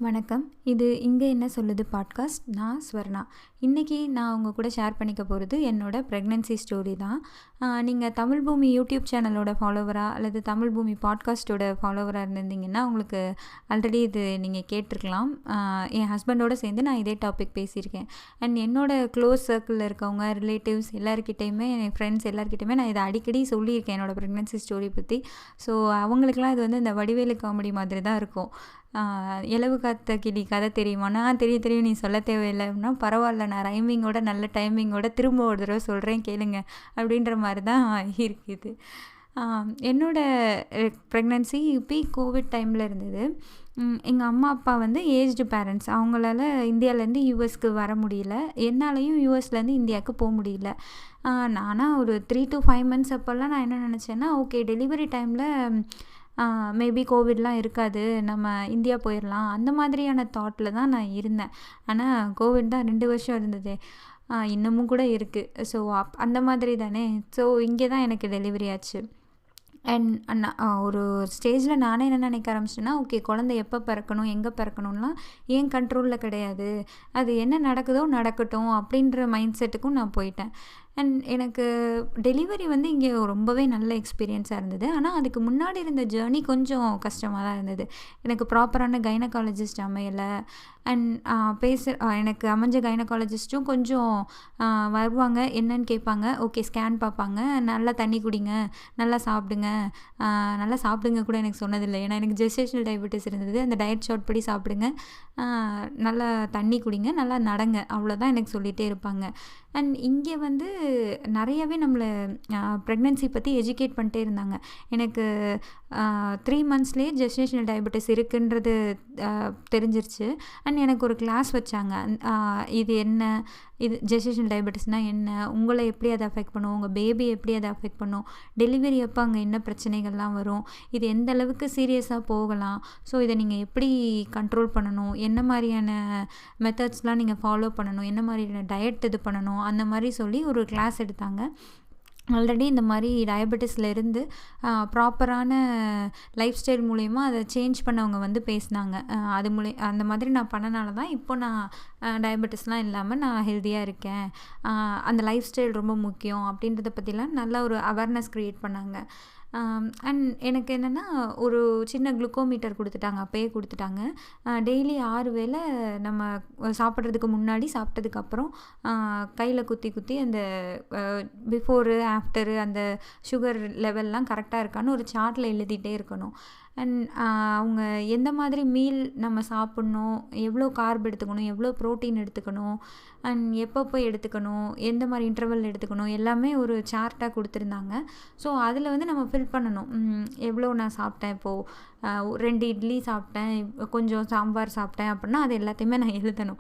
வணக்கம். இது இங்கே என்ன சொல்லுது பாட்காஸ்ட். நான் ஸ்வர்ணா. இன்றைக்கி நான் உங்கள் கூட ஷேர் பண்ணிக்க போகிறது என்னோட ப்ரெக்னென்சி ஸ்டோரி தான். நீங்கள் தமிழ் பூமி யூடியூப் சேனலோட ஃபாலோவராக அல்லது தமிழ் பூமி பாட்காஸ்ட்டோட ஃபாலோவராக இருந்திருந்தீங்கன்னா உங்களுக்கு ஆல்ரெடி இது நீங்கள் கேட்டிருக்கலாம். என் ஹஸ்பண்டோடு சேர்ந்து நான் இதே டாபிக் பேசியிருக்கேன். அண்ட் என்னோடய க்ளோஸ் சர்க்கிளில் இருக்கவங்க ரிலேட்டிவ்ஸ் எல்லாருக்கிட்டையுமே என் ஃப்ரெண்ட்ஸ் எல்லாருக்கிட்டையுமே நான் இதை அடிக்கடி சொல்லியிருக்கேன் என்னோடய ப்ரெக்னென்சி ஸ்டோரி பற்றி. ஸோ அவங்களுக்கெல்லாம் இது வந்து இந்த வடிவேலு காமெடி மாதிரி தான் இருக்கும். இலவு காத்த கிளி கதை தெரியுமா? நான் தெரியும் நீ சொல்ல தேவையில்லை அப்படின்னா பரவாயில்ல, நான் ரைமிங்கோட நல்ல டைமிங்கோட திரும்ப ஒரு தடவை சொல்கிறேன் கேளுங்க அப்படின்ற மாதிரி தான் இருக்குது. என்னோடய ப்ரெக்னென்சி கோவிட் டைமில் இருந்தது. எங்கள் அம்மா அப்பா வந்து ஏஜ்டு பேரண்ட்ஸ். அவங்களால இந்தியாவிலேருந்து யூஎஸ்க்கு வர முடியல, என்னாலையும் யூஎஸ்லேருந்து இந்தியாவுக்கு போக முடியல. நானாக ஒரு 3 to 5 months அப்போல்லாம் நான் என்ன நினச்சேன்னா, ஓகே டெலிவரி டைமில் மேபி கோவிட்லாம் இருக்காது, நம்ம இந்தியா போயிடலாம், அந்த மாதிரியான தாட்டில் தான் நான் இருந்தேன். ஆனால் கோவிட் தான் 2 வருஷம் இருந்தது, இன்னமும் கூட இருக்குது. ஸோ அந்த மாதிரி தானே. ஸோ இங்கே தான் எனக்கு டெலிவரி ஆச்சு. அண்ட் ஒரு ஸ்டேஜில் நானே என்ன நினைக்க ஆரம்பிச்சிட்டேன்னா, ஓகே குழந்தை எப்போ பிறக்கணும் எங்கே பிறக்கணும்லாம் ஏன் கண்ட்ரோலில் கிடையாது, அது என்ன நடக்குதோ நடக்கட்டும் அப்படின்ற மைண்ட் செட்டுக்கும் நான் போயிட்டேன். அண்ட் எனக்கு டெலிவரி வந்து இங்கே ரொம்பவே நல்ல எக்ஸ்பீரியன்ஸாக இருந்தது. ஆனால் அதுக்கு முன்னாடி இருந்த ஜேர்னி கொஞ்சம் கஷ்டமாக தான் இருந்தது. எனக்கு ப்ராப்பரான கைனகாலஜிஸ்ட் அமையலை. அண்ட் எனக்கு அமைஞ்ச கைனகாலஜிஸ்ட்டும் கொஞ்சம் வருவாங்க, என்னன்னு கேட்பாங்க, ஓகே ஸ்கேன் பார்ப்பாங்க, நல்லா தண்ணி குடிங்க, நல்லா சாப்பிடுங்க. நல்லா சாப்பிடுங்க கூட எனக்கு சொன்னதில்லை, ஏன்னா எனக்கு ஜெஸ்டேஷனல் டயபெட்டிஸ் இருந்தது. அந்த டயட் சார்ட் படி சாப்பிடுங்க, நல்லா தண்ணி குடிங்க, நல்லா நடங்க, அவ்வளோதான் எனக்கு சொல்லிகிட்டே இருப்பாங்க. அண்ட் இங்கே வந்து நிறையவே நம்மளை ப்ரெக்னென்சி பற்றி எஜுகேட் பண்ணிட்டே இருந்தாங்க. எனக்கு 3 monthsலேயே ஜெஸ்டேஷனல் டயபெட்டிஸ் இருக்குன்றது தெரிஞ்சிருச்சு. அண்ட் எனக்கு ஒரு கிளாஸ் வச்சாங்க. இது என்ன, இது ஜெஸ்டேஷனல் டயபெட்டிஸ்னால் என்ன, உங்களை எப்படி அதை அஃபெக்ட் பண்ணும், உங்கள் பேபி எப்படி அதை அஃபெக்ட் பண்ணும், டெலிவரி அப்போ அங்கே என்ன பிரச்சனைகள்லாம் வரும், இது எந்த அளவுக்கு சீரியஸாக போகலாம், ஸோ இதை நீங்கள் எப்படி கண்ட்ரோல் பண்ணணும், என்ன மாதிரியான மெத்தட்ஸ்லாம் நீங்கள் ஃபாலோ பண்ணணும், என்ன மாதிரியான டயட் இது பண்ணணும், அந்த மாதிரி சொல்லி ஒரு கிளாஸ் எடுத்தாங்க. ஆல்ரெடி இந்த மாதிரி டயபெட்டிஸில் இருந்து ப்ராப்பரான லைஃப் ஸ்டைல் மூலயமா அதை சேஞ்ச் பண்ணவங்க வந்து பேசினாங்க. அந்த மாதிரி நான் பண்ணனால தான் இப்போ நான் டயபெட்டிஸ்லாம் இல்லாமல் நான் ஹெல்த்தியாக இருக்கேன். அந்த லைஃப் ஸ்டைல் ரொம்ப முக்கியம் அப்படின்றத பற்றிலாம் நல்ல ஒரு அவேர்னஸ் க்ரியேட் பண்ணாங்க. அண்ட் எனக்கு என்னென்னா ஒரு சின்ன குளுக்கோமீட்டர் கொடுத்துட்டாங்க, அப்போயே கொடுத்துட்டாங்க. டெய்லி 6 வேளை நம்ம சாப்பிட்றதுக்கு முன்னாடி சாப்பிட்டதுக்கப்புறம் கையில் குத்தி அந்த பிஃபோரு ஆஃப்டரு அந்த சுகர் லெவல்லாம் கரெக்டாக இருக்கான்னு ஒரு சார்ட்டில் எழுதிட்டே இருக்கணும். அண்ட் அவங்க எந்த மாதிரி மீல் நம்ம சாப்பிட்ணும், எவ்வளோ கார்ப் எடுத்துக்கணும், எவ்வளோ ப்ரோட்டீன் எடுத்துக்கணும், அண்ட் எப்பப்போ எடுத்துக்கணும், எந்த மாதிரி இன்டர்வல் எடுத்துக்கணும், எல்லாமே ஒரு சார்ட்டாக கொடுத்துருந்தாங்க. ஸோ அதில் வந்து நம்ம ஃபில் பண்ணணும். எவ்வளோ நான் சாப்பிட்டேன், இப்போது 2 இட்லி சாப்பிட்டேன், கொஞ்சம் சாம்பார் சாப்பிட்டேன் அப்படின்னா அது எல்லாத்தையுமே நான் எழுதணும்.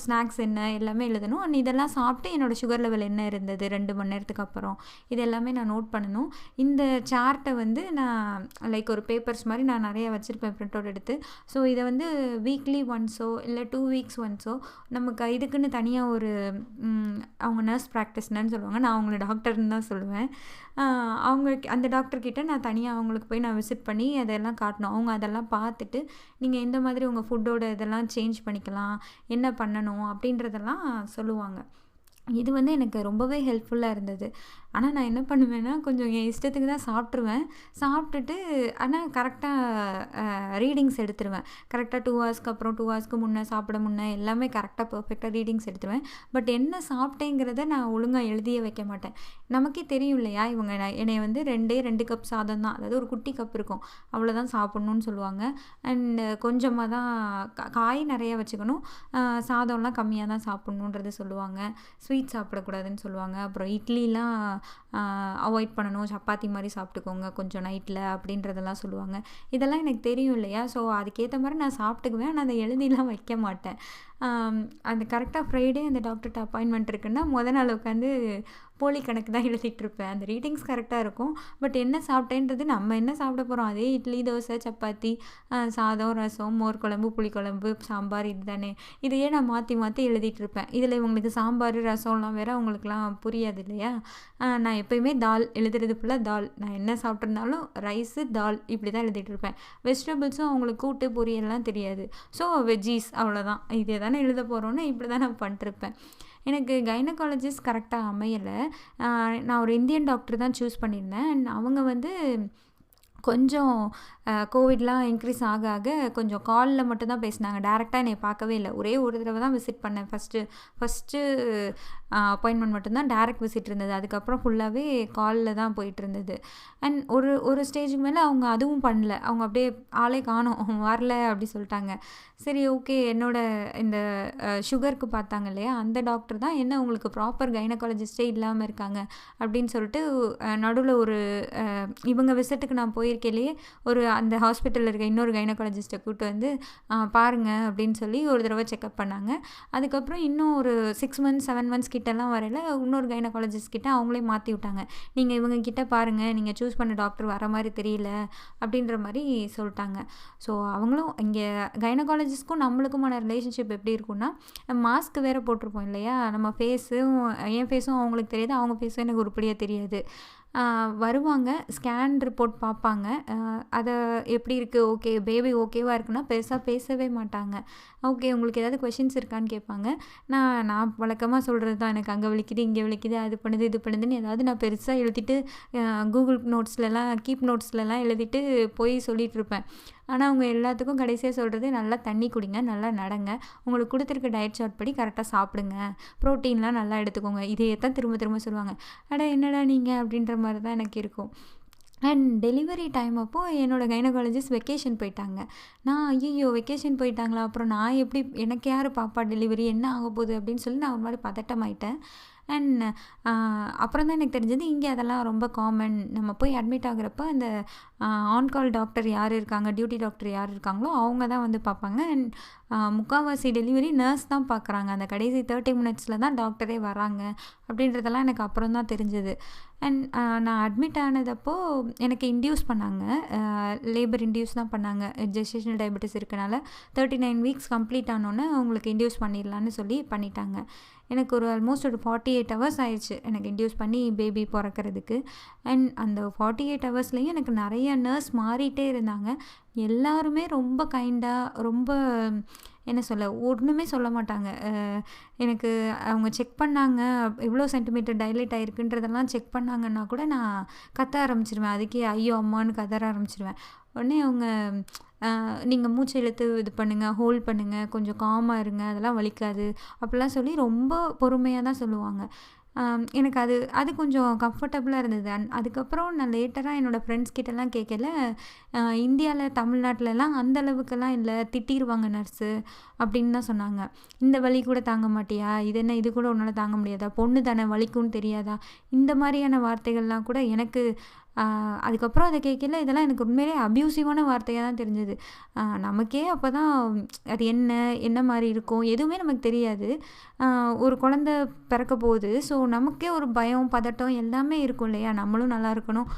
ஸ்நாக்ஸ் என்ன எல்லாமே எழுதணும். அண்ட் இதெல்லாம் சாப்பிட்டு என்னோடய சுகர் லெவல் என்ன இருந்தது 2 மணி நேரத்துக்கு அப்புறம், இது எல்லாமே நான் நோட் பண்ணணும். இந்த சார்ட்டை வந்து நான் லைக் ஒரு பேப்பர்ஸ் மாதிரி நான் நிறைய வச்சுருப்பேன் பிரிண்ட் அவுட் எடுத்து. ஸோ இதை வந்து வீக்லி ஒன்ஸோ இல்லை 2 weeks ஒன்ஸோ நமக்கு இதுக்குன்னு தனியாக ஒரு அவங்க நர்ஸ் ப்ராக்டிஸ்னர்னு சொல்லுவாங்க, நான் அவங்கள டாக்டர்னு தான் சொல்லுவேன். அந்த டாக்டர்கிட்ட நான் தனியாக அவங்களுக்கு போய் நான் விசிட் பண்ணி அதெல்லாம் காட்டணும். அவங்க அதெல்லாம் பார்த்துட்டு நீங்கள் எந்த மாதிரி உங்கள் ஃபுட்டோட இதெல்லாம் சேஞ்ச் பண்ணிக்கலாம், என்ன பண்ணணும் அப்படின்றதெல்லாம் சொல்லுவாங்க. இது வந்து எனக்கு ரொம்பவே ஹெல்ப்ஃபுல்லாக இருந்தது. ஆனால் நான் என்ன பண்ணுவேன்னா, கொஞ்சம் என் இஷ்டத்துக்கு தான் சாப்பிட்ருவேன். சாப்பிட்டுட்டு ஆனால் கரெக்டாக ரீடிங்ஸ் எடுத்துருவேன். கரெக்டாக 2 ஹவர்ஸ்க்கு அப்புறம் 2 ஹவர்ஸ்க்கு முன்னே சாப்பிட முன்னே எல்லாமே கரெக்டாக பர்ஃபெக்டாக ரீடிங்ஸ் எடுத்துருவேன். பட் என்ன சாப்பிட்டேங்கிறத நான் ஒழுங்காக எழுதியே வைக்க மாட்டேன். நமக்கே தெரியும் இல்லையா, இவங்க என்னை வந்து 2 கப் சாதம் தான், அதாவது ஒரு குட்டி கப் இருக்கும், அவ்வளோதான் சாப்பிட்ணுன்னு சொல்லுவாங்க. அண்டு கொஞ்சமாக தான் காய் நிறைய வச்சுக்கணும், சாதம்லாம் கம்மியாக தான் சாப்பிட்ணுன்றது சொல்லுவாங்க. ஸ்வீட் சாப்பிடக்கூடாதுன்னு சொல்லுவாங்க. அப்புறம் இட்லிலாம் அவாய்ட் பண்ணணும், சப்பாத்தி மாதிரி சாப்பிட்டுக்கோங்க கொஞ்சம் நைட்டில் அப்படின்றதெல்லாம் சொல்லுவாங்க. இதெல்லாம் எனக்கு தெரியும் இல்லையா. ஸோ அதுக்கேற்ற மாதிரி நான் சாப்பிட்டுக்குவேன். ஆனால் அதை எழுதிலாம் வைக்க மாட்டேன். அந்த கரெக்டாக ஃப்ரைடே அந்த டாக்டர்கிட்ட அப்பாயின்மெண்ட் இருக்குன்னா நாள் உட்காந்து போலி கணக்கு தான் எழுதிட்டுருப்பேன். அந்த ரீடிங்ஸ் கரெக்டாக இருக்கும். பட் என்ன சாப்பிட்டேன்றது நம்ம என்ன சாப்பிட போகிறோம், அதே இட்லி, தோசை, சப்பாத்தி, சாதம், ரசம், மோர் குழம்பு, புளிக்குழம்பு, சாம்பார் இது தானே. இதையே நான் மாற்றி மாற்றி எழுதிட்டுருப்பேன். இதில் இவங்களுக்கு சாம்பார், ரசம்லாம் வேறு அவங்களுக்குலாம் புரியாது இல்லையா. நான் எப்போயுமே தால் எழுதுறது ஃபுல்லாக தால். நான் என்ன சாப்பிட்ருந்தாலும் ரைஸு, தால் இப்படி தான் எழுதிட்டுருப்பேன். வெஜிடபிள்ஸும் அவங்களுக்கு கூட்டு பொரியல்லாம் தெரியாது. ஸோ வெஜ்ஜீஸ் அவ்வளோதான். இதே தானே எழுத போகிறோன்னு இப்படி தான் நான் பண்ணிட்டுருப்பேன். எனக்கு கைனகாலஜிஸ்ட் கரெக்டாக அமையலை. நான் ஒரு இந்தியன் டாக்டர் தான் சூஸ் பண்ணியிருந்தேன். அண்ட் அவங்க வந்து கொஞ்சம் கோவிட்லாம் இன்க்ரீஸ் ஆக ஆக கொஞ்சம் காலில் மட்டும்தான் பேசினாங்க. டேரெக்டாக என்னை பார்க்கவே இல்லை. ஒரே ஒரு தடவை தான் விசிட் பண்ணேன். ஃபஸ்ட்டு அப்பாயின்மெண்ட் மட்டும்தான் டேரெக்ட் விசிட் இருந்தது. அதுக்கப்புறம் ஃபுல்லாகவே காலில் தான் போயிட்டு இருந்தது. அண்ட் ஒரு ஸ்டேஜுக்கு மேலே அவங்க அதுவும் பண்ணல. அவங்க அப்படியே ஆளே காணோம், வரல அப்படி சொல்லிட்டாங்க. சரி ஓகே, என்னோட இந்த சுகருக்கு பார்த்தாங்க இல்லையா, அந்த டாக்டர் தான் என்ன உங்களுக்கு ப்ராப்பர் கைனகாலஜிஸ்டே இல்லாமல் இருக்காங்க அப்படின்னு சொல்லிட்டு நடுவில் ஒரு இவங்க விசிட்டுக்கு நான் போயிருக்கையிலேயே ஒரு அந்த ஹாஸ்பிட்டலில் இருக்க இன்னொரு கைனகாலஜிஸ்ட்டை கூப்பிட்டு வந்து பாருங்கள் அப்படின்னு சொல்லி ஒரு தடவை செக்அப் பண்ணாங்க. அதுக்கப்புறம் இன்னும் ஒரு 6 months 7 months கிட்டலாம் வரையில் இன்னொரு கைனகாலஜிஸ்ட் கிட்ட அவங்களே மாற்றி விட்டாங்க. நீங்கள் இவங்க கிட்ட பாருங்கள், நீங்கள் சூஸ் பண்ண டாக்டர் வர மாதிரி தெரியல அப்படின்ற மாதிரி சொல்லிட்டாங்க. ஸோ அவங்களும் இங்கே கைனகாலஜிஸ்ட்க்கும் நம்மளுக்குமான ரிலேஷன்ஷிப் எப்படி இருக்குன்னா, மாஸ்க் வேறு போட்டிருப்போம் இல்லையா, நம்ம ஃபேஸும் என் ஃபேஸும் அவங்களுக்கு தெரியாது, அவங்க ஃபேஸும் எனக்கு உருப்படியாக தெரியாது. வருவாங்க, ஸ்கேன் ரிப்போர்ட் பார்ப்பாங்க. அதை எப்படி இருக்குது, ஓகே பேபி ஓகேவாக இருக்குன்னா பெருசாக பேசவே மாட்டாங்க. ஓகே உங்களுக்கு ஏதாவது கொஷின்ஸ் இருக்கான்னு கேட்பாங்க. நான் வழக்கமாக சொல்கிறது தான், எனக்கு அங்கே வலிக்குது, இங்கே வலிக்குது, அது பண்ணுது, இது பண்ணுதுன்னு ஏதாவது நான் பெருசாக எழுதிட்டு கூகுள் நோட்ஸ்லலாம் கீப் நோட்ஸ்லலாம் எழுதிட்டு போய் சொல்லிகிட்ருப்பேன். ஆனால் அவங்க எல்லாத்துக்கும் கடைசியாக சொல்கிறது, நல்லா தண்ணி குடிங்க, நல்லா நடங்க, உங்களுக்கு கொடுத்துருக்க டயட் சார்ட் படி கரெக்டாக சாப்பிடுங்க, ப்ரோட்டீன்லாம் நல்லா எடுத்துக்கோங்க. இதையே தான் திரும்ப திரும்ப சொல்லுவாங்க. என்னடா நீங்கள் அப்படின்ற மாதிரி தான் எனக்கு இருக்கும். அண்ட் டெலிவரி டைம் அப்போது என்னோடய கைனகாலஜிஸ்ட் வெக்கேஷன் போயிட்டாங்க. நான் ஐயோ வெக்கேஷன் போயிட்டாங்களா, அப்புறம் நான் எப்படி, எனக்கு யார் பாப்பா டெலிவரி என்ன ஆக போகுது அப்படின்னு சொல்லி நான் ஒரு மாதிரி பதட்டமாயிட்டேன். அண்ட் அப்புறம் தான் எனக்கு தெரிஞ்சது இங்கே அதெல்லாம் ரொம்ப காமன். நம்ம போய் அட்மிட் ஆகுறப்ப அந்த ஆன்கால் டாக்டர் யார் இருக்காங்க, டியூட்டி டாக்டர் யார் இருக்காங்களோ அவங்க தான் வந்து பார்ப்பாங்க. அண்ட் முக்கால்வாசி டெலிவரி நர்ஸ் தான் பார்க்குறாங்க. அந்த கடைசி 30 minutesல தான் டாக்டரே வராங்க அப்படின்றதெல்லாம் எனக்கு அப்புறம் தான் தெரிஞ்சது. அண்ட் நான் அட்மிட் ஆனதப்போ எனக்கு இன்டியூஸ் பண்ணாங்க, லேபர் இன்டியூஸ் தான் பண்ணாங்க. ஜெஸ்டேஷனல் டயபெட்டிஸ் இருக்கனால 39 weeks கம்ப்ளீட் ஆனோன்னே அவங்களுக்கு இன்டியூஸ் பண்ணிடலான்னு சொல்லி பண்ணிட்டாங்க. எனக்கு ஆல்மோஸ்ட் ஒரு 48 hours ஆயிடுச்சு எனக்கு இன்டியூஸ் பண்ணி பேபி பிறக்கிறதுக்கு. அண்ட் அந்த 48 ஹவர்ஸ்லேயும் எனக்கு நிறைய நர்ஸ் மாறிட்டே இருந்தாங்க. எல்லாருமே ரொம்ப கைண்டாக, ரொம்ப என்ன சொல்ல, ஒன்றுமே சொல்ல மாட்டாங்க. எனக்கு அவங்க செக் பண்ணாங்க, எவ்வளோ சென்டிமீட்டர் டைலேட் ஆகிருக்குன்றதெல்லாம் செக் பண்ணாங்கன்னா கூட நான் கத்த ஆரம்பிச்சிருவேன். அதுக்கே ஐயோ அம்மான்னு கதற ஆரம்பிச்சிருவேன். உடனே அவங்க நீங்கள் மூச்சு இழுத்து இது பண்ணுங்கள், ஹோல்ட் பண்ணுங்கள், கொஞ்சம் காமாக இருங்க, அதெல்லாம் வலிக்காது அப்படிலாம் சொல்லி ரொம்ப பொறுமையாக தான் சொல்லுவாங்க. எனக்கு அது கொஞ்சம் கம்ஃபர்டபுளாக இருந்தது. அதுக்கப்புறம் நான் லேட்டராக என்னோடய ஃப்ரெண்ட்ஸ் கிட்டலாம் கேட்கல, இந்தியாவில் தமிழ்நாட்டிலலாம் அந்த அளவுக்கெல்லாம் இல்லை, திட்டிடுவாங்க நர்ஸு அப்படின்னு தான் சொன்னாங்க. இந்த வலி கூட தாங்க மாட்டியா, இது என்ன இது கூட உன்னால் தாங்க முடியாதா, பொண்ணு தானே வலிக்கும்னு தெரியாதா, இந்த மாதிரியான வார்த்தைகள்லாம் கூட எனக்கு அதுக்கப்புறம் அதை கேட்கல இதெல்லாம் எனக்கு உண்மையிலே அப்யூசிவான வார்த்தையாக தான் தெரிஞ்சது. நமக்கே அப்போ தான் அது என்ன மாதிரி இருக்கும் எதுவுமே நமக்கு தெரியாது. ஒரு குழந்த பிறக்க போகுது. ஸோ நமக்கே ஒரு பயம், பதட்டம் எல்லாமே இருக்கும் இல்லையா. நம்மளும் நல்லா இருக்கணும்,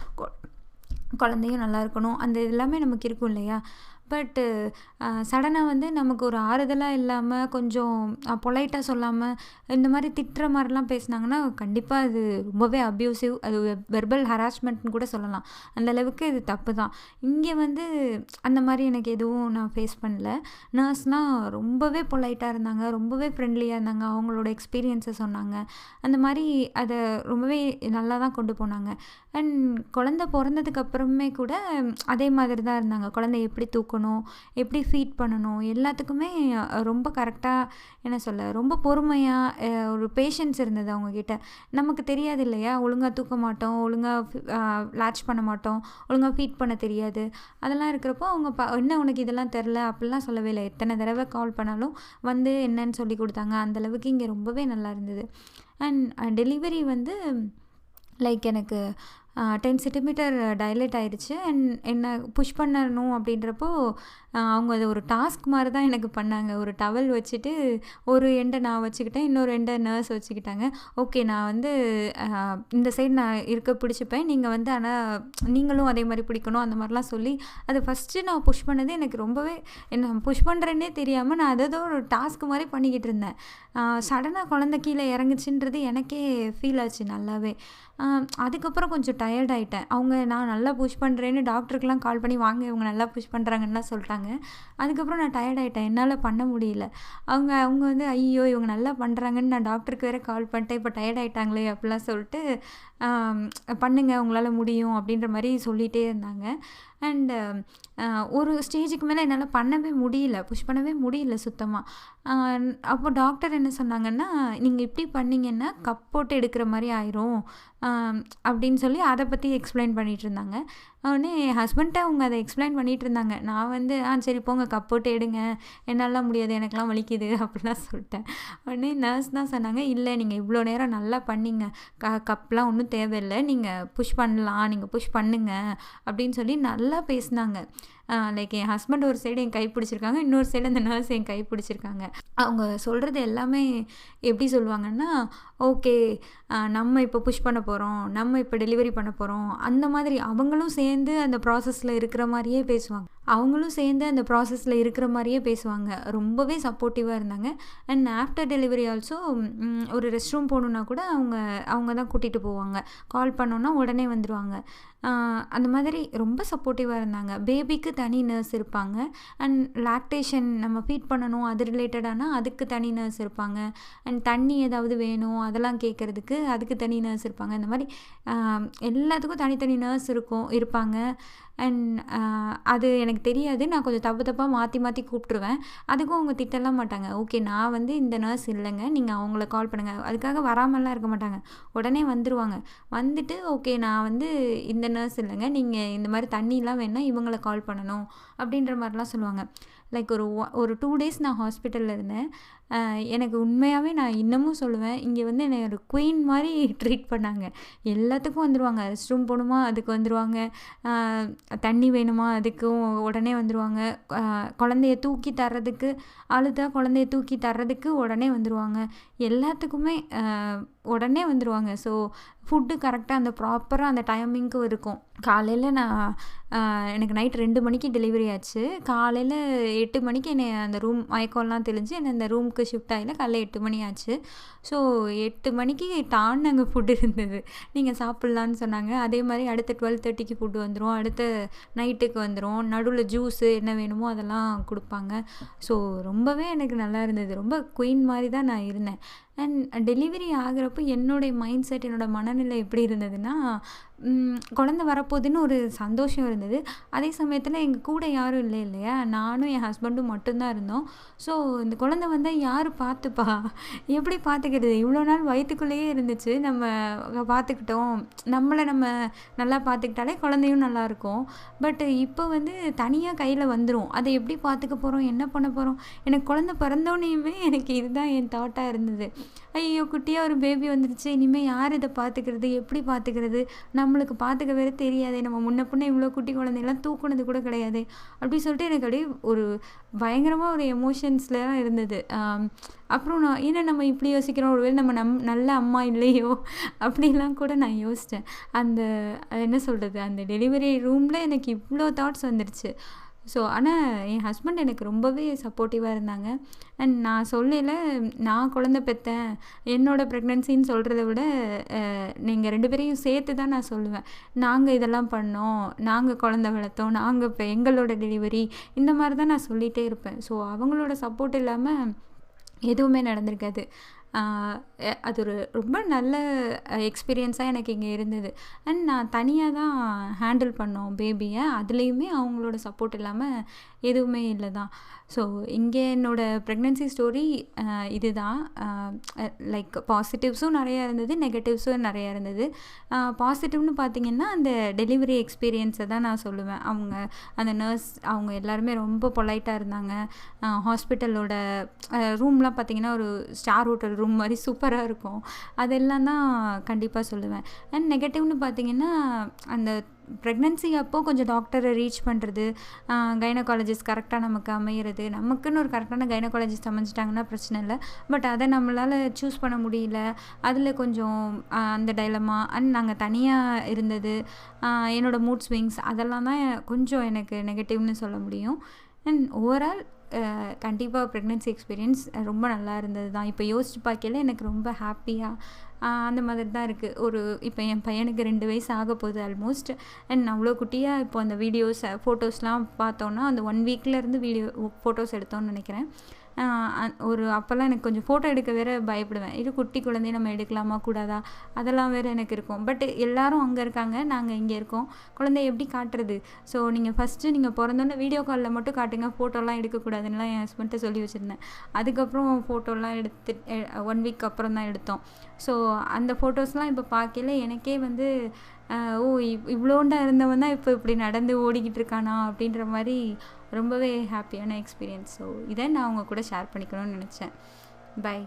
குழந்தையும் நல்லா இருக்கணும், அந்த எல்லாமே நமக்கு இருக்கும் இல்லையா. பட்டு சடனாக வந்து நமக்கு ஒரு ஆறுதலாக இல்லாமல், கொஞ்சம் பொலைட்டாக சொல்லாமல், இந்த மாதிரி திட்டுற மாதிரிலாம் பேசினாங்கன்னா கண்டிப்பாக அது ரொம்பவே அப்யூசிவ், அது வெர்பல் ஹராஸ்மெண்ட்னு கூட சொல்லலாம். அந்த அளவுக்கு இது தப்பு தான். இங்கே வந்து அந்த மாதிரி எனக்கு எதுவும் நான் ஃபேஸ் பண்ணல. நர்ஸ்லாம் ரொம்பவே பொலைட்டாக இருந்தாங்க, ரொம்பவே ஃப்ரெண்ட்லியாக இருந்தாங்க, அவங்களோட எக்ஸ்பீரியன்ஸை சொன்னாங்க. அந்த மாதிரி அதை ரொம்பவே நல்லா தான் கொண்டு போனாங்க. அண்ட் குழந்த பிறந்ததுக்கப்புறமே கூட அதே மாதிரி தான் இருந்தாங்க. குழந்தைய எப்படி தூக்கணும், எப்படி ஃபீட் பண்ணணும், எல்லாத்துக்குமே ரொம்ப கரெக்டாக, என்ன சொல்ல, ரொம்ப பொறுமையாக ஒரு பேஷன்ஸ் இருந்தது அவங்கக்கிட்ட. நமக்கு தெரியாது இல்லையா, ஒழுங்காக தூக்க மாட்டோம், ஒழுங்காக லாட்ச் பண்ண மாட்டோம், ஒழுங்காக ஃபீட் பண்ண தெரியாது. அதெல்லாம் இருக்கிறப்போ அவங்க என்ன உனக்கு இதெல்லாம் தெரில அப்படிலாம் சொல்லவே இல்லை. எத்தனை தடவை கால் பண்ணாலும் வந்து என்னன்னு சொல்லி கொடுத்தாங்க. அந்தளவுக்கு இங்கே ரொம்பவே நல்லா இருந்தது. அண்ட் டெலிவரி வந்து லைக் எனக்கு 10 centimeter டைலேட் ஆயிடுச்சு. அண்ட் என்ன புஷ் பண்ணணும் அப்படின்றப்போ அவங்க அத ஒரு டாஸ்க் மாரி தான் எனக்கு பண்ணாங்க. ஒரு டவல் வச்சுட்டு, ஒரு எண்ட நான் வச்சுக்கிட்டேன், இன்னொரு எண்ட நர்ஸ் வச்சுக்கிட்டாங்க. ஓகே நான் வந்து அ இந்த சைடு நான் இருக்க பிடிச்சுப்பேன். நீங்க வந்து ஆனா நீங்களும் அதே மாரி பிடிக்கணும், அந்த மாரிலாம் சொல்லி, அது ஃபர்ஸ்ட்டு நான் புஷ் பண்ணது எனக்கு ரொம்பவே என்ன புஷ் பண்ணுறேன்னே தெரியாம நான் அத ஏதோ ஒரு டாஸ்க் மாரி பண்ணிக்கிட்டு இருந்தேன். சடனா குழந்தை கீழ இறங்குச்சுன்றது எனக்கே ஃபீல் ஆச்சு நல்லாவே. அ அதுக்கப்புறம் கொஞ்சம் டயர்ட் ஆயிட்டேன். அவங்க நான் நல்லா புஷ் பண்ணுறேன்னு டாக்டருக்குலாம் கால் பண்ணி, வாங்க இவங்க நல்லா புஷ் பண்ணுறாங்கன்னுலாம் சொல்ட்டாங்க. அதுக்கப்புறம் நான் டயர்ட் ஆயிட்டேன். என்னால பண்ண முடியல. அவங்க அவங்க வந்து ஐயோ! இவங்க நல்லா பண்ணுறாங்கன்னு நான் டாக்டருக்கு வேற கால் பண்ணிட்டேன். இப்போ டயர்ட் ஆயிட்டாங்களே! அப்படிலாம் சொல்லிட்டு, அம் பண்ணுங்க உங்களால முடியும் அப்படின்ற மாரி சொல்லிட்டே இருந்தாங்க. அண்ட் அ ஒரு ஸ்டேஜுக்கு மேல என்னால பண்ணவே முடியல. புஷ் பண்ணவே முடியல சுத்தமா. அ அப்போ டாக்டர் என்ன சொன்னாங்கன்னா, "நீங்க இப்படி பண்ணீங்கன்னா, கப் போட்டு எடுக்கிற மாரி ஆயிரும்." அ அப்படின்னு சொல்லி அத பத்தி எக்ஸ்ப்ளைன் பண்ணிட்டு இருந்தாங்க. உடனே என் ஹஸ்பண்ட்ட அவங்க அத எக்ஸ்ப்ளைன் பண்ணிட்டு இருந்தாங்க. நான் வந்து, சரி போங்க கப் போட்டு எடுங்க. என்னாலலாம் முடியாது. எனக்கெல்லாம் வலிக்குது." அப்படிலாம் சொல்லிட்டேன். உடனே நர்ஸ் தான் சொன்னாங்க, "இல்ல நீங்க இவ்வளோ நேரம் நல்லா பண்ணீங்க. கப்லாம் ஒண்ணும் தேவையில்ல. நீங்க புஷ் பண்ணலாம். நீங்க புஷ் பண்ணுங்க." அப்படின்னு சொல்லி நல்லா பேசினாங்க. லைக் என் ஹஸ்பண்ட் ஒரு சைடு என் கை பிடிச்சிருக்காங்க. இன்னொரு சைடு அந்த நர்ஸ் என் கை பிடிச்சிருக்காங்க. அவங்க சொல்றது எல்லாமே எப்படி சொல்லுவாங்கன்னா, ஓகே நம்ம இப்போ புஷ் பண்ண போறோம். நம்ம இப்போ டெலிவரி பண்ண போறோம். அந்த மாதிரி அவங்களும் சேர்ந்து அந்த ப்ராசஸ்ல இருக்கிற மாரியே பேசுவாங்க. அவங்களும் சேர்ந்து அந்த ப்ராசஸ்ல இருக்கிற மாரியே பேசுவாங்க. ரொம்பவே சப்போர்ட்டிவா இருந்தாங்க. அண்ட் ஆஃப்டர் டெலிவரி ஆல்சோ ஒரு ரெஸ்ட் ரூம் போணும்னா கூட அவங்க அவங்க தான் கூட்டிட்டு போவாங்க. கால் பண்ணோம்னா உடனே வந்துருவாங்க. அந்த மாதிரி ரொம்ப சப்போர்ட்டிவா இருந்தாங்க. பேபிக்கு தனி நர்ஸ் இருப்பாங்க. அண்ட் லாக்டேஷன் நம்ம ஃபீட் பண்ணணும் அது ரிலேட்டடானா அதுக்கு தனி நர்ஸ் இருப்பாங்க. அண்ட் தண்ணி ஏதாவது வேணும் அதெல்லாம் கேட்கறதுக்கு அதுக்கு தனி நர்ஸ் இருப்பாங்க. இந்த மாரி எல்லாத்துக்கும் தனித்தனி நர்ஸ் இருப்பாங்க. அண்ட் அது எனக்கு தெரியாது. நான் கொஞ்சம் தப்பு தப்பா மாத்தி மாத்தி கூப்பிட்டுருவேன். அதுக்கும் அவங்க திட்டலாம் மாட்டாங்க. ஓகே நான் வந்து இந்த நர்ஸ் இல்லைங்க. நீங்க அவங்கள கால் பண்ணுங்க. அதுக்காக வராமலாம் இருக்க மாட்டாங்க. உடனே வந்துருவாங்க. வந்துட்டு ஓகே நான் வந்து இந்த நர்ஸ் இல்லைங்க. நீங்க இந்த மாரி தண்ணிலாம் வேணுனா இவங்கள கால் பண்ணணும். அப்படின்ற மாரிலாம் சொல்லுவாங்க. லைக் ஒரு 2 டேஸ் நான் ஹாஸ்பிட்டல்ல இருந்தேன். எனக்கு உண்மையாவே நான் இன்னமும் சொல்லுவேன். இங்க வந்து என்னைய ஒரு குயின் மாரி ட்ரீட் பண்ணாங்க. எல்லாத்துக்கும் வந்துருவாங்க. ரெஸ்ட் ரூம் போணுமா அதுக்கு வந்துருவாங்க. அ தண்ணி வேணுமா அதுக்கும் உடனே வந்துருவாங்க. அ குழந்தைய தூக்கி தர்றதுக்கு அழுதா குழந்தைய தூக்கி தர்றதுக்கு உடனே வந்துருவாங்க. எல்லாத்துக்குமே உடனே வந்துருவாங்க. ஸோ ஃபுட்டு கரெக்டாக அந்த ப்ராப்பராக அந்த டைமிங்க்கு இருக்கும். காலையில் நான் எனக்கு நைட் 2 மணிக்கு டெலிவரி ஆச்சு. காலையில் 8 மணிக்கு என்னை அந்த ரூம் மயக்கம்லாம் தெளிஞ்சு என்னை அந்த ரூமுக்கு ஷிஃப்ட் ஆகல. காலைல 8 மணி ஆச்சு. ஸோ 8 மணிக்கு டான்னு அங்கே ஃபுட் இருந்தது. நீங்கள் சாப்பிட்லான்னு சொன்னாங்க. அதே மாதிரி அடுத்த 12:30க்கு ஃபுட்டு வந்துடும். அடுத்த நைட்டுக்கு வந்துடும். நடுவில் ஜூஸு என்ன வேணுமோ அதெல்லாம் கொடுப்பாங்க. ஸோ ரொம்பவே எனக்கு நல்லா இருந்தது. ரொம்ப குயின் மாதிரி தான் நான் இருந்தேன். அண்ட் டெலிவரி ஆகிறப்போ என்னுடைய மைண்ட் செட் என்னோடய மனநிலை எப்படி இருந்ததுன்னா, குழந்த வரப்போகுதுன்னு ஒரு சந்தோஷம் இருந்தது. அதே சமயத்தில் எங்கள் கூட யாரும் இல்லை இல்லையா, நானும் என் ஹஸ்பண்டும் மட்டும்தான் இருந்தோம். ஸோ இந்த குழந்தை வந்தால் யார் பார்த்துப்பா, எப்படி பார்த்துக்கிறது, இவ்வளோ நாள் வயிற்றுக்குள்ளேயே இருந்துச்சு, நம்ம பார்த்துக்கிட்டோம், நம்மளை நம்ம நல்லா பார்த்துக்கிட்டாலே குழந்தையும் நல்லாயிருக்கும். பட் இப்போ வந்து தனியாக கையில் வந்துடும், அதை எப்படி பார்த்துக்க போகிறோம், என்ன பண்ண போகிறோம். எனக்கு குழந்தை பிறந்தோன்னையுமே எனக்கு இதுதான் என் தாட்டாக இருந்தது. ஐயோ குட்டியாக ஒரு பேபி வந்துருச்சு, இனிமேல் யார் இதை பார்த்துக்கிறது, எப்படி பார்த்துக்கிறது, நம்மளுக்கு பார்த்துக்க வேறு தெரியாது, நம்ம முன்ன பின்ன இவ்வளோ குட்டி குழந்தையெல்லாம் தூக்குனது கூட கிடையாது அப்படி சொல்லிட்டு எனக்கு அப்படியே ஒரு பயங்கரமாக ஒரு எமோஷன்ஸில் தான் இருந்தது. அப்புறம் நான் ஏன்னா நம்ம இப்படி யோசிக்கிறோம், ஒருவேளை நம்ம நல்ல அம்மா இல்லையோ அப்படிலாம் கூட நான் யோசித்தேன். அந்த என்ன சொல்கிறது, அந்த டெலிவரி ரூமில் எனக்கு இவ்வளோ தாட்ஸ் வந்துடுச்சு. ஸோ ஆனால் என் ஹஸ்பண்ட் எனக்கு ரொம்பவே சப்போர்ட்டிவாக இருந்தாங்க. அண்ட் நான் சொல்லல நான் குழந்த பெற்றேன் என்னோடய ப்ரெக்னென்சின்னு சொல்கிறத விட நீங்கள் 2 பேரையும் சேர்த்து தான் நான் சொல்லுவேன். நாங்கள் இதெல்லாம் பண்ணோம், நாங்கள் குழந்த வளர்த்தோம், நாங்கள் இப்போ எங்களோட டெலிவரி, இந்த மாதிரி தான் நான் சொல்லிகிட்டே இருப்பேன். ஸோ அவங்களோட சப்போர்ட் இல்லாமல் எதுவுமே நடந்திருக்காது. அது ஒரு ரொம்ப நல்ல எக்ஸ்பீரியன்ஸாக எனக்கு இங்கே இருந்தது. அண்ட் நான் தனியாக தான் ஹேண்டில் பண்ணோம் பேபியை. அதுலேயுமே அவங்களோட சப்போர்ட் இல்லாமல் எதுவுமே இல்லை தான். ஸோ இங்கே என்னோடய ப்ரெக்னென்சி ஸ்டோரி இது தான். லைக் பாசிட்டிவ்ஸும் நிறையா இருந்தது, நெகட்டிவ்ஸும் நிறையா இருந்தது. பாசிட்டிவ்னு பார்த்திங்கன்னா அந்த டெலிவரி எக்ஸ்பீரியன்ஸை தான் நான் சொல்லுவேன். அந்த நர்ஸ் அவங்க எல்லாருமே ரொம்ப பொலைட்டாக இருந்தாங்க. ஹாஸ்பிட்டலோட ரூம்லாம் பார்த்திங்கன்னா ஒரு ஸ்டார் ஹோட்டல் ரூம் மாதிரி சூப்பராக இருக்கும். அதெல்லாம் தான் கண்டிப்பாக சொல்லுவேன். அண்ட் நெகட்டிவ்னு பார்த்திங்கன்னா அந்த ப்ரெக்னென்சி அப்போது கொஞ்சம் டாக்டரை ரீச் பண்ணுறது, கைனகாலஜிஸ்ட் கரெக்டாக நமக்கு அமையிறது, நமக்குன்னு ஒரு கரெக்டான கைனகாலஜிஸ்ட் அமைஞ்சிட்டாங்கன்னா பிரச்சனை இல்லை. பட் அதை நம்மளால் சூஸ் பண்ண முடியல. அதில் கொஞ்சம் அந்த டைலமா அண்ட் நாங்கள் தனியாக இருந்தது, என்னோடய மூட் ஸ்விங்ஸ் அதெல்லாம் தான் கொஞ்சம் எனக்கு நெகட்டிவ்னு சொல்ல முடியும். அண்ட் ஓவரால் கண்டிப்பாக ப்ரெக்னென்சி எக்ஸ்பீரியன்ஸ் ரொம்ப நல்லா இருந்தது தான். இப்போ யோசிச்சு பார்க்கல எனக்கு ரொம்ப ஹாப்பியாக அந்த மாதிரி தான் இருக்குது. இப்போ என் பையனுக்கு 2 வயசு ஆக போகுது ஆல்மோஸ்ட். அண்ட் அவ்வளோ குட்டியாக இப்போ அந்த வீடியோஸ் ஃபோட்டோஸ்லாம் பார்த்தோன்னா அந்த 1 வீக்லேருந்து ஃபோட்டோஸ் எடுத்தோன்னு நினைக்கிறேன். அப்போல்லாம் எனக்கு கொஞ்சம் ஃபோட்டோ எடுக்க வேறு பயப்படுவேன். இது குட்டி குழந்தைய நம்ம எடுக்கலாமா கூடாதா அதெல்லாம் வேறு எனக்கு இருக்கும். பட் எல்லோரும் அங்கே இருக்காங்க, நாங்கள் இங்கே இருக்கோம், குழந்தைய எப்படி காட்டுறது? ஸோ நீங்கள் ஃபஸ்ட்டு நீங்கள் பிறந்தோன்னே வீடியோ காலில் மட்டும் காட்டுங்க, ஃபோட்டோலாம் எடுக்கக்கூடாதுன்னுலாம் என் ஹஸ்பண்ட்டை சொல்லி வச்சுருந்தேன். அதுக்கப்புறம் ஃபோட்டோலாம் எடுத்து 1 வீக் அப்புறம் தான் எடுத்தோம். ஸோ அந்த ஃபோட்டோஸ்லாம் இப்போ பார்க்கல எனக்கே வந்து இவ்வளோண்டா இருந்தவன் தான் இப்போ இப்படி நடந்து ஓடிக்கிட்டு இருக்கானா அப்படின்ற மாதிரி ரொம்பவே ஹாப்பியான எக்ஸ்பீரியன்ஸ். ஸோ இதை நான் உங்கள் கூட ஷேர் பண்ணிக்கணும்னு நினச்சேன். பை.